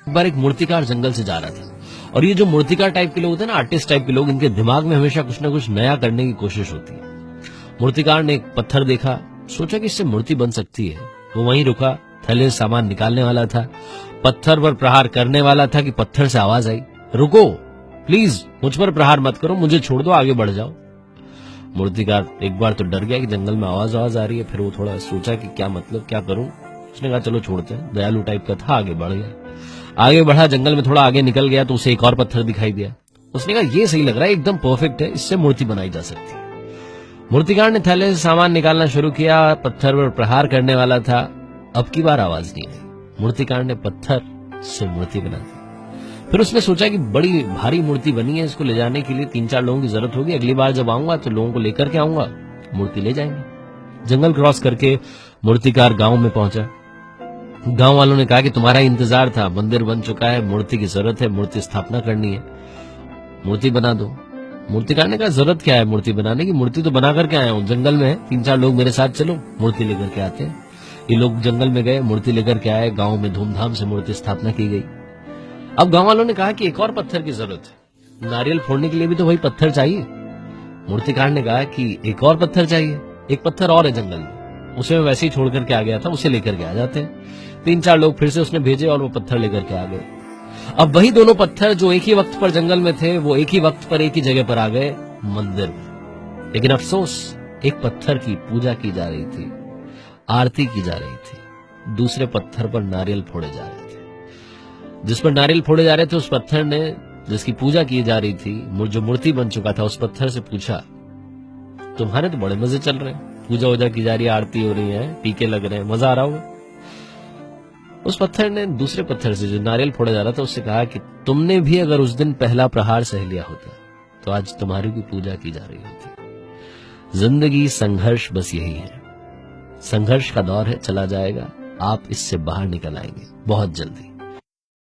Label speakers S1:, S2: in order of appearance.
S1: एक बार एक मूर्तिकार जंगल से जा रहा था और ये जो मूर्तिकार टाइप के लोग होते हैं ना, आर्टिस्ट टाइप के लोग, इनके दिमाग में हमेशा कुछ ना कुछ नया करने की कोशिश होती है। मूर्तिकार ने एक पत्थर देखा, सोचा कि इससे मूर्ति बन सकती है। वो वहीं रुका, थैले से सामान निकालने वाला था, पत्थर पर प्रहार करने वाला था कि पत्थर से आवाज आई, रुको प्लीज, मुझ पर प्रहार मत करो, मुझे छोड़ दो, आगे बढ़ जाओ। मूर्तिकार एक बार तो डर गया कि जंगल में आवाज आ रही है, फिर वो थोड़ा सोचा कि क्या मतलब, क्या करूं। उसने कहा चलो छोड़ते हैं, दयालु टाइप का था, आगे बढ़ गया। आगे बढ़ा, जंगल में थोड़ा आगे निकल गया तो उसे एक और पत्थर दिखाई दिया। उसने कहा ये सही लग रहा है, एकदम परफेक्ट है, इससे मूर्ति बनाई जा सकती है। मूर्तिकार ने थैले से सामान निकालना शुरू किया, पत्थर पर प्रहार करने वाला था। अब की बार आवाज नहीं आई। मूर्तिकार ने पत्थर से मूर्ति बना दी। फिर उसने सोचा कि बड़ी भारी मूर्ति बनी है, इसको ले जाने के लिए 3-4 लोगों की जरूरत होगी, अगली बार जब आऊंगा तो लोगों को लेकर के आऊंगा, मूर्ति ले जाएंगे। जंगल क्रॉस करके मूर्तिकार गांव में पहुंचा। गांव वालों ने कहा कि तुम्हारा इंतजार था, मंदिर बन चुका है, मूर्ति की जरूरत है, मूर्ति स्थापना करनी है, मूर्ति बना दो। मूर्तिकार ने कहा जरूरत क्या है मूर्ति बनाने की, मूर्ति तो बना करके आया हूं, जंगल में है, 3-4 लोग मेरे साथ चलो, मूर्ति लेकर के आते हैं। ये लोग जंगल में गए, मूर्ति लेकर के आए, गांव में धूमधाम से मूर्ति स्थापना की गई। अब गांव वालों ने कहा कि एक और पत्थर की जरूरत है, नारियल फोड़ने के लिए भी तो वही पत्थर चाहिए। मूर्तिकार ने कहा कि एक और पत्थर चाहिए, एक पत्थर और है जंगल में, उसे मैं वैसे ही छोड़ करके आ गया था, उसे लेकर के आ जाते हैं। 3-4 लोग फिर से उसने भेजे और वो पत्थर लेकर के आ गए। अब वही दोनों पत्थर जो एक ही वक्त पर जंगल में थे, वो एक ही वक्त पर एक ही जगह पर आ गए, मंदिर में। लेकिन अफसोस, एक पत्थर की पूजा की जा रही थी, आरती की जा रही थी, दूसरे पत्थर पर नारियल फोड़े जा रहे थे। जिस पर नारियल फोड़े जा रहे थे, उस पत्थर ने, जिसकी पूजा की जा रही थी, जो मूर्ति बन चुका था, उस पत्थर से पूछा, तुम्हारे तो बड़े मजे चल रहे हैं, पूजा वूजा की जा रही है, आरती हो रही है, टीके लग रहे हैं, मजा आ रहा होगा। उस पत्थर ने दूसरे पत्थर से, जो नारियल फोड़ा जा रहा था, उससे कहा कि तुमने भी अगर उस दिन पहला प्रहार सह लिया होता तो आज तुम्हारी भी पूजा की जा रही होती। जिंदगी संघर्ष बस यही है, संघर्ष का दौर है, चला जाएगा, आप इससे बाहर निकल आएंगे बहुत जल्दी।